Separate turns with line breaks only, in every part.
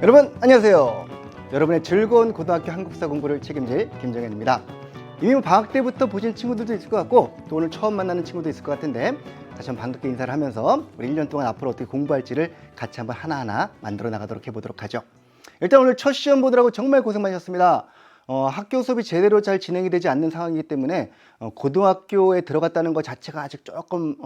여러분 안녕하세요. 여러분의 즐거운 고등학교 한국사 공부를 책임질 김정현입니다. 이미 방학 때부터 보신 친구들도 있을 것 같고 또 오늘 처음 만나는 친구도 있을 것 같은데 다시 한번 반갑게 인사를 하면서 우리 1년 동안 앞으로 어떻게 공부할지를 같이 한번 하나하나 만들어 나가도록 해보도록 하죠. 일단 오늘 첫 시험 보느라고 정말 고생 많으셨습니다. 학교 수업이 제대로 잘 진행이 되지 않는 상황이기 때문에 고등학교에 들어갔다는 것 자체가 아직 조금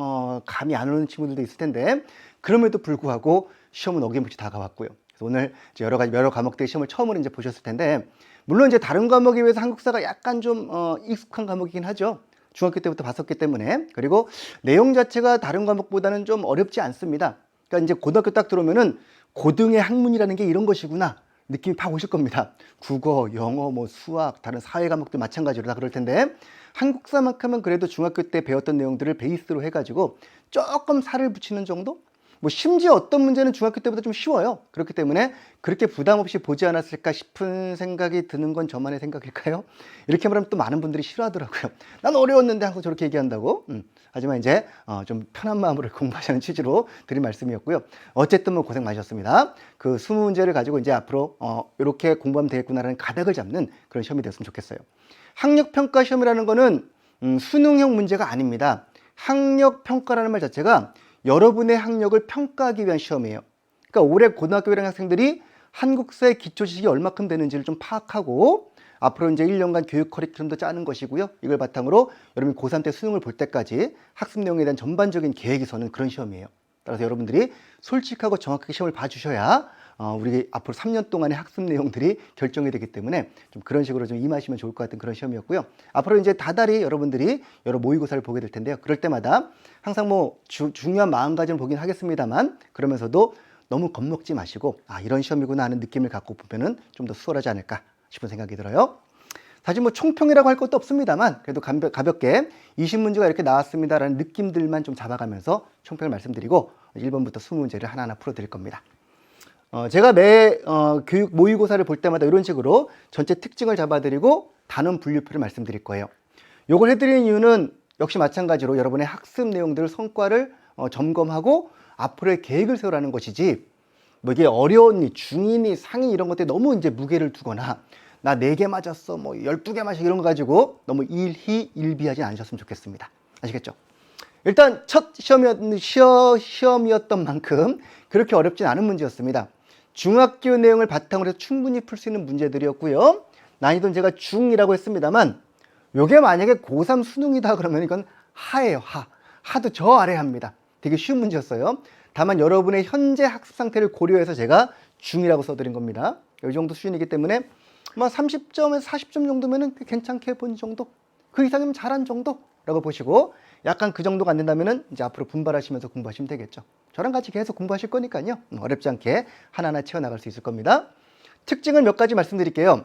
감이 안 오는 친구들도 있을 텐데 그럼에도 불구하고 시험은 어김없이 다가왔고요. 그래서 오늘 이제 여러 과목들 시험을 처음으로 이제 보셨을 텐데 물론 이제 다른 과목에 비해서 한국사가 약간 좀 익숙한 과목이긴 하죠. 중학교 때부터 봤었기 때문에. 그리고 내용 자체가 다른 과목보다는 좀 어렵지 않습니다. 그러니까 이제 고등학교 딱 들어오면은 고등의 학문이라는 게 이런 것이구나 느낌이 팍 오실 겁니다. 국어, 영어, 뭐 수학, 다른 사회 과목도 마찬가지로 다 그럴 텐데 한국사만큼은 그래도 중학교 때 배웠던 내용들을 베이스로 해가지고 조금 살을 붙이는 정도? 뭐 심지어 어떤 문제는 중학교 때보다 좀 쉬워요. 그렇기 때문에 그렇게 부담 없이 보지 않았을까 싶은 생각이 드는 건 저만의 생각일까요? 이렇게 말하면 또 많은 분들이 싫어하더라고요. 난 어려웠는데 하고 저렇게 얘기한다고. 하지만 이제 좀 편한 마음으로 공부하자는 취지로 드린 말씀이었고요. 어쨌든 뭐 고생 많으셨습니다. 그 20문제를 가지고 이제 앞으로 이렇게 공부하면 되겠구나라는 가닥을 잡는 그런 시험이 됐으면 좋겠어요. 학력평가 시험이라는 거는 수능형 문제가 아닙니다. 학력평가라는 말 자체가 여러분의 학력을 평가하기 위한 시험이에요. 그러니까 올해 고등학교 1학년 학생들이 한국사의 기초 지식이 얼마큼 되는지를 좀 파악하고 앞으로 이제 1년간 교육 커리큘럼도 짜는 것이고요. 이걸 바탕으로 여러분이 고3 때 수능을 볼 때까지 학습 내용에 대한 전반적인 계획이 서는 그런 시험이에요. 따라서 여러분들이 솔직하고 정확하게 시험을 봐주셔야 우리 앞으로 3년 동안의 학습 내용들이 결정이 되기 때문에 좀 그런 식으로 좀 임하시면 좋을 것 같은 그런 시험이었고요. 앞으로 이제 다달이 여러분들이 여러 모의고사를 보게 될 텐데요. 그럴 때마다 항상 뭐 중요한 마음가짐을 보긴 하겠습니다만 그러면서도 너무 겁먹지 마시고 이런 시험이구나 하는 느낌을 갖고 보면은 좀 더 수월하지 않을까 싶은 생각이 들어요. 사실 뭐 총평이라고 할 것도 없습니다만 그래도 가볍게 20문제가 이렇게 나왔습니다라는 느낌들만 좀 잡아가면서 총평을 말씀드리고 1번부터 20문제를 하나하나 풀어드릴 겁니다. 제가 매 교육 모의고사를 볼 때마다 이런 식으로 전체 특징을 잡아드리고 단원 분류표를 말씀드릴 거예요. 이걸 해드리는 이유는 역시 마찬가지로 여러분의 학습 내용들 성과를 점검하고 앞으로의 계획을 세우라는 것이지 뭐 이게 어려운 중이니 상이 이런 것들에 너무 이제 무게를 두거나 나 4개 맞았어 뭐 12개 맞았어 이런 거 가지고 너무 일희일비하지 않으셨으면 좋겠습니다. 아시겠죠? 일단 첫 시험이었던 만큼 그렇게 어렵진 않은 문제였습니다. 중학교 내용을 바탕으로 해서 충분히 풀 수 있는 문제들이었고요. 난이도는 제가 중이라고 했습니다만 요게 만약에 고3 수능이다 그러면 이건 하예요. 하도 저 아래 합니다. 되게 쉬운 문제였어요. 다만 여러분의 현재 학습 상태를 고려해서 제가 중이라고 써드린 겁니다. 이 정도 수준이기 때문에 뭐 30점에서 40점 정도면은 괜찮게 본 정도, 그 이상이면 잘한 정도라고 보시고 약간 그 정도가 안 된다면은 이제 앞으로 분발하시면서 공부하시면 되겠죠. 저랑 같이 계속 공부하실 거니까요. 어렵지 않게 하나하나 채워나갈 수 있을 겁니다. 특징을 몇 가지 말씀드릴게요.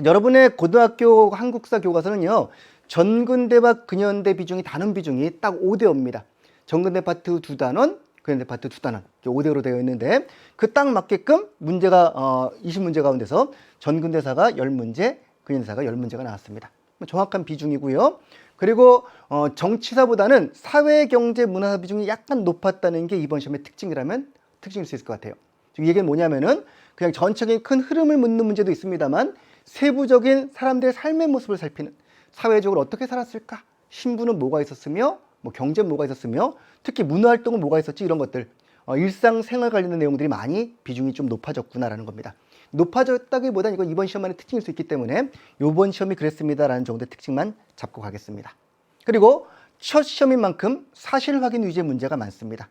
여러분의 고등학교 한국사 교과서는요. 전근대와 근현대 비중이 단원 비중이 딱 5대5입니다. 전근대 파트 2단원, 근현대 파트 2단원 5대5로 되어 있는데 그 딱 맞게끔 문제가 20문제 가운데서 전근대사가 10문제, 근현대사가 10문제가 나왔습니다. 정확한 비중이고요. 그리고 정치사보다는 사회, 경제, 문화 비중이 약간 높았다는 게 이번 시험의 특징일 수 있을 것 같아요. 이 얘기는 뭐냐면은 그냥 전체적인 큰 흐름을 묻는 문제도 있습니다만 세부적인 사람들의 삶의 모습을 살피는 사회적으로 어떻게 살았을까? 신분은 뭐가 있었으며 뭐 경제는 뭐가 있었으며 특히 문화활동은 뭐가 있었지 이런 것들 일상생활 관련된 내용들이 많이 비중이 좀 높아졌구나라는 겁니다. 높아졌다기보다는 이건 이번 시험만의 특징일 수 있기 때문에 이번 시험이 그랬습니다라는 정도의 특징만 잡고 가겠습니다. 그리고 첫 시험인 만큼 사실 확인 위주의 문제가 많습니다.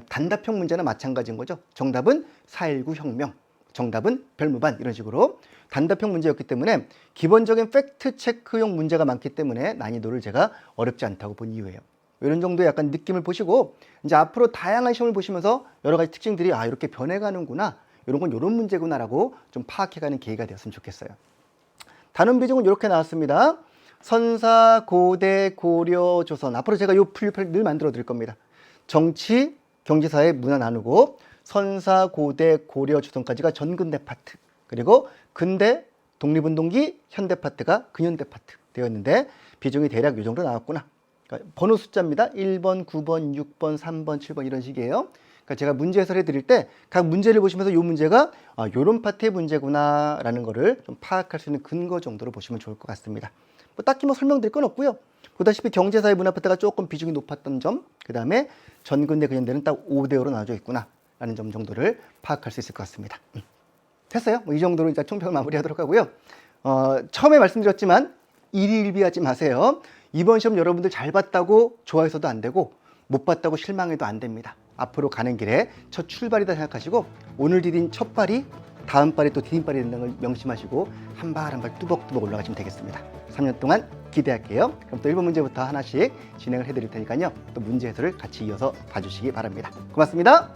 단답형 문제는 마찬가지인 거죠. 정답은 4.19 혁명, 정답은 별무반 이런 식으로 단답형 문제였기 때문에 기본적인 팩트 체크용 문제가 많기 때문에 난이도를 제가 어렵지 않다고 본 이유예요. 이런 정도의 약간 느낌을 보시고 이제 앞으로 다양한 시험을 보시면서 여러 가지 특징들이 이렇게 변해가는구나 이런 건 이런 문제구나라고 좀 파악해가는 계기가 되었으면 좋겠어요. 단원 비중은 이렇게 나왔습니다. 선사, 고대, 고려, 조선. 앞으로 제가 이 분류표를 늘 만들어 드릴 겁니다. 정치, 경제사회, 문화 나누고 선사, 고대, 고려, 조선까지가 전근대 파트. 그리고 근대, 독립운동기, 현대 파트가 근현대 파트 되었는데 비중이 대략 이 정도 나왔구나. 그러니까 번호 숫자입니다. 1번, 9번, 6번, 3번, 7번 이런 식이에요. 그러니까 제가 문제 해설해 드릴 때 각 문제를 보시면서 이 문제가 이런 파트의 문제구나라는 거를 좀 파악할 수 있는 근거 정도로 보시면 좋을 것 같습니다. 뭐 딱히 뭐 설명드릴 건 없고요. 보다시피 경제사회 문화 파트가 조금 비중이 높았던 점, 그 다음에 전근대 근현대는 딱 5대5로 나눠져 있구나라는 점 정도를 파악할 수 있을 것 같습니다. 됐어요. 뭐 이 정도로 이제 총평을 마무리하도록 하고요. 처음에 말씀드렸지만 일희일비하지 마세요. 이번 시험 여러분들 잘 봤다고 좋아해서도 안 되고 못 봤다고 실망해도 안 됩니다. 앞으로 가는 길에 첫 출발이다 생각하시고 오늘 디딘 첫 발이 다음 발이 또 디딤발이 된다는 걸 명심하시고 한 발 한 발 뚜벅뚜벅 올라가시면 되겠습니다. 3년 동안 기대할게요. 그럼 또 1번 문제부터 하나씩 진행을 해드릴 테니까요. 또 문제 해설을 같이 이어서 봐주시기 바랍니다. 고맙습니다.